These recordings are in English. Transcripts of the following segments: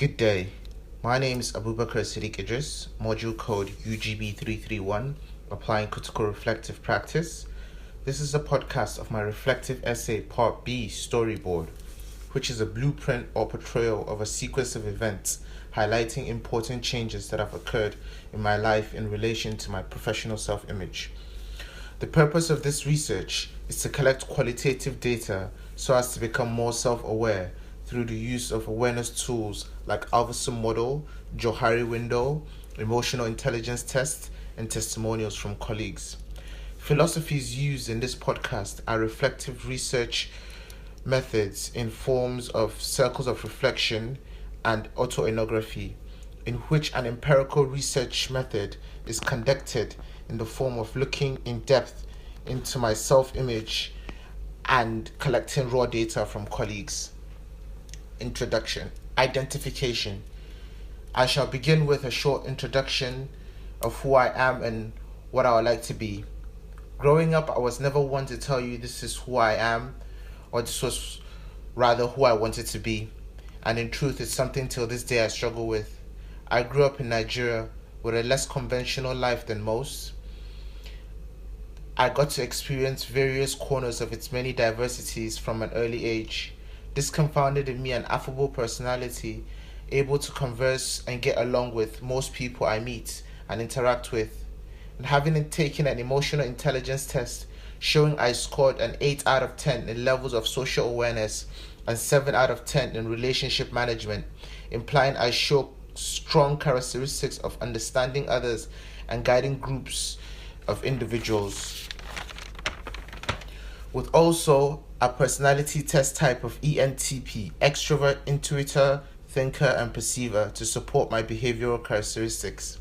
Good day. My name is Abubakar Sadiq Idris, module code UBG331, applying critical reflective practice. This is a podcast of my reflective essay part B storyboard, which is a blueprint or portrayal of a sequence of events highlighting important changes that have occurred in my life in relation to my professional self-image. The purpose of this research is to collect qualitative data so as to become more self-aware through the use of awareness tools like Alverson model, Johari window, emotional intelligence test, and testimonials from colleagues. Philosophies used in this podcast are reflective research methods in forms of circles of reflection and autoethnography, in which an empirical research method is conducted in the form of looking in depth into my self-image and collecting raw data from colleagues. Introduction. Identification. I shall begin with a short introduction of who I am and what I would like to be. Growing up, I was never one to tell you this is who I am, or this was rather who I wanted to be. And in truth, it's something till this day I struggle with. I grew up in Nigeria with a less conventional life than most. I got to experience various corners of its many diversities from an early age. This confounded in me an affable personality, able to converse and get along with most people I meet and interact with. And having taken an emotional intelligence test showing I scored an 8 out of 10 in levels of social awareness and 7 out of 10 in relationship management, implying I show strong characteristics of understanding others and guiding groups of individuals. With also a personality test type of ENTP, extrovert, intuitor, thinker, and perceiver, to support my behavioral characteristics.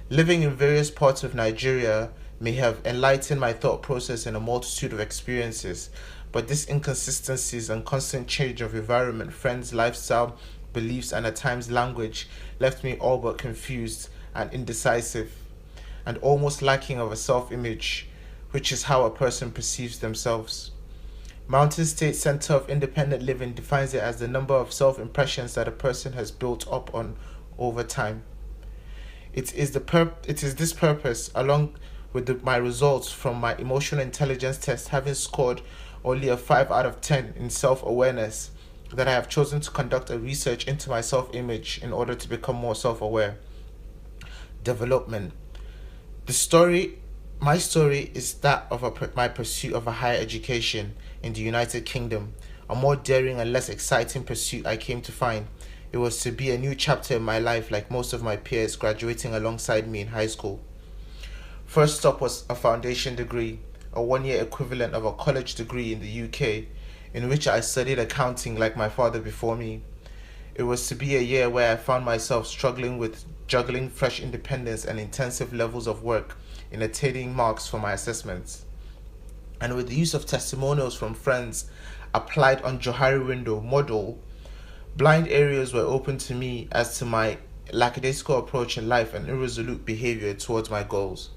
Living in various parts of Nigeria may have enlightened my thought process in a multitude of experiences, but these inconsistencies and constant change of environment, friends, lifestyle, beliefs, and at times language left me all but confused and indecisive, and almost lacking of a self-image, which is how a person perceives themselves. Mountain State Center of Independent Living defines it as the number of self-impressions that a person has built up on over time. It is this purpose, along with my results from my emotional intelligence test, having scored only a 5 out of 10 in self-awareness, that I have chosen to conduct a research into my self-image in order to become more self-aware. Development. My story is that of my pursuit of a higher education in the United Kingdom, a more daring and less exciting pursuit I came to find. It was to be a new chapter in my life, like most of my peers graduating alongside me in high school. First stop was a foundation degree, a 1-year equivalent of a college degree in the UK, in which I studied accounting like my father before me. It was to be a year where I found myself struggling with juggling fresh independence and intensive levels of work in attaining marks for my assessments. And with the use of testimonials from friends applied on Johari window model, blind areas were open to me as to my lackadaisical approach in life and irresolute behavior towards my goals.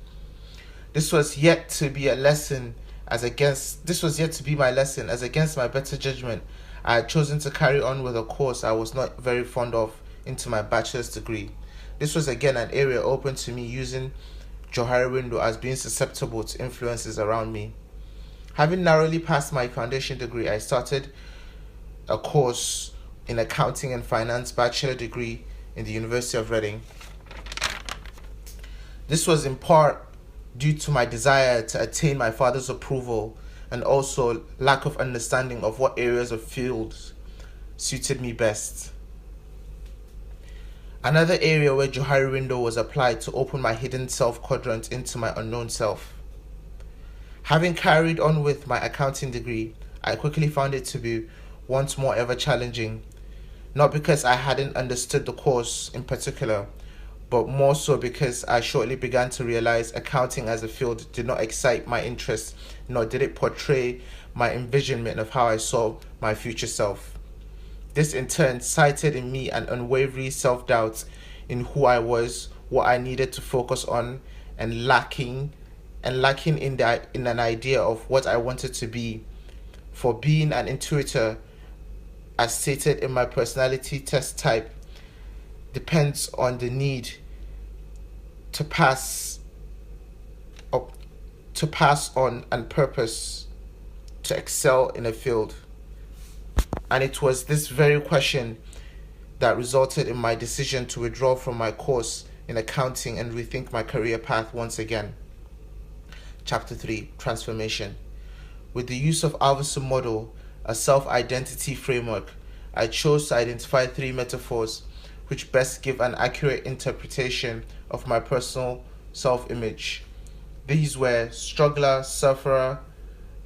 This was yet to be my lesson as against my better judgment. I had chosen to carry on with a course I was not very fond of into my bachelor's degree. This was again an area open to me using Johari window as being susceptible to influences around me. Having narrowly passed my foundation degree, I started a course in accounting and finance bachelor degree in the University of Reading. This was in part due to my desire to attain my father's approval and also lack of understanding of what areas of fields suited me best. Another area where Johari window was applied to open my hidden self quadrant into my unknown self. Having carried on with my accounting degree, I quickly found it to be once more ever challenging, not because I hadn't understood the course in particular, but more so because I shortly began to realize accounting as a field did not excite my interest, nor did it portray my envisionment of how I saw my future self. This in turn cited in me an unwavering self-doubt in who I was, what I needed to focus on, and lacking in an idea of what I wanted to be. For being an intuitor, as stated in my personality test type, depends on the need to pass on and purpose to excel in a field. And it was this very question that resulted in my decision to withdraw from my course in accounting and rethink my career path once again. Chapter 3, Transformation. With the use of Alverson model, a self-identity framework, I chose to identify 3 metaphors which best give an accurate interpretation of my personal self-image. These were struggler, sufferer,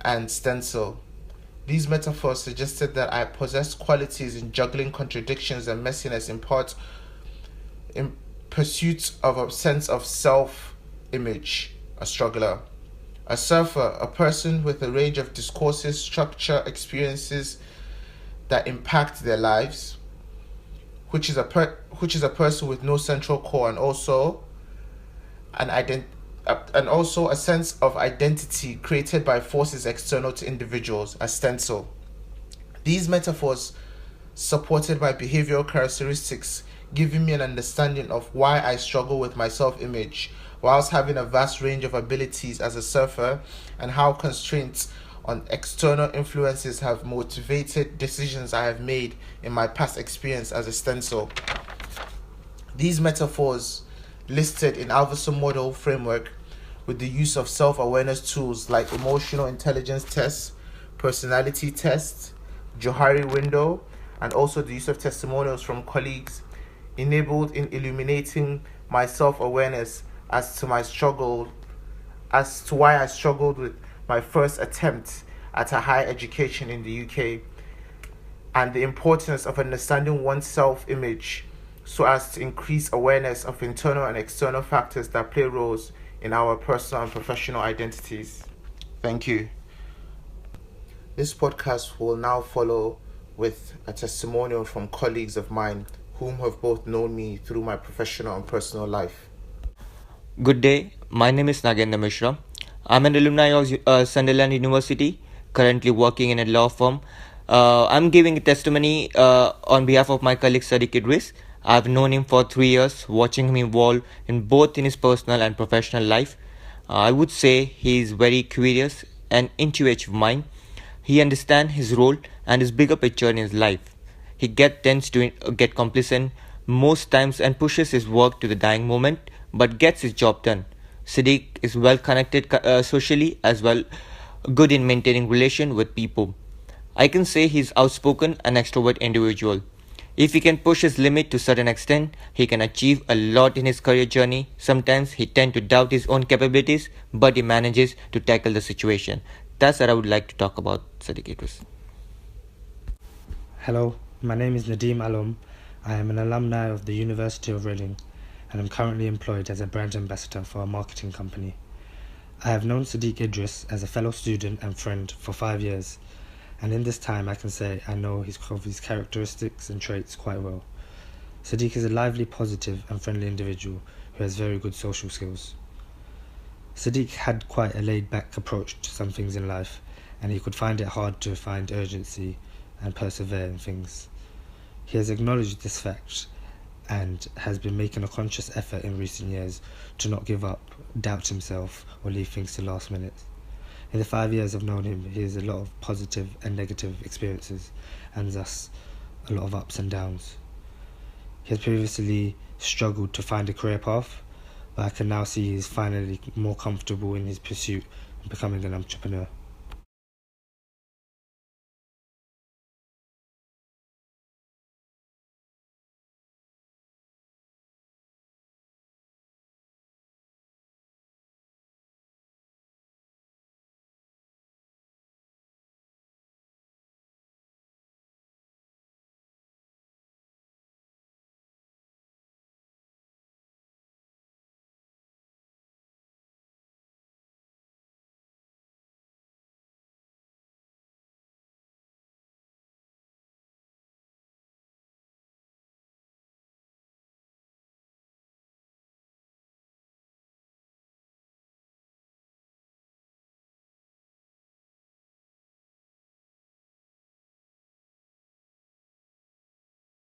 and stencil. These metaphors suggested that I possessed qualities in juggling contradictions and messiness, in part in pursuit of a sense of self-image. A struggler. A surfer, a person with a range of discourses, structure, experiences that impact their lives, which is a person with no central core, and also a sense of identity created by forces external to individuals, a stencil. These metaphors supported by behavioral characteristics, giving me an understanding of why I struggle with my self-image, whilst having a vast range of abilities as a surfer, and how constraints on external influences have motivated decisions I have made in my past experience as a stencil. These metaphors listed in Alverson model framework with the use of self-awareness tools like emotional intelligence tests, personality tests, Johari window, and also the use of testimonials from colleagues enabled in illuminating my self-awareness as to why I struggled with my first attempt at a higher education in the UK, and the importance of understanding one's self-image so as to increase awareness of internal and external factors that play roles in our personal and professional identities. Thank you. This podcast will now follow with a testimonial from colleagues of mine whom have both known me through my professional and personal life. Good day, my name is Nagendra Mishra. I'm an alumni of Sunderland University, currently working in a law firm. I'm giving a testimony on behalf of my colleague Sadiq Idris. I've known him for 3 years, watching him evolve in both in his personal and professional life. I would say he is very curious and intuitive mind. He understands his role and his bigger picture in his life. He tends to get complacent most times and pushes his work to the dying moment, but gets his job done. Sadiq is well connected socially as well, good in maintaining relation with people. I can say he's outspoken and extrovert individual. If he can push his limit to a certain extent, he can achieve a lot in his career journey. Sometimes he tends to doubt his own capabilities, but he manages to tackle the situation. That's what I would like to talk about, Sadiq Idris. Hello, my name is Nadeem Alom. I am an alumni of the University of Reading, and I'm currently employed as a brand ambassador for a marketing company. I have known Sadiq Idris as a fellow student and friend for 5 years, and in this time I can say I know his characteristics and traits quite well. Sadiq is a lively, positive and friendly individual who has very good social skills. Sadiq had quite a laid-back approach to some things in life, and he could find it hard to find urgency and persevere in things. He has acknowledged this fact and has been making a conscious effort in recent years to not give up, doubt himself or leave things to last minute. In the 5 years I've known him, he has a lot of positive and negative experiences and thus a lot of ups and downs. He has previously struggled to find a career path, but I can now see he is finally more comfortable in his pursuit of becoming an entrepreneur.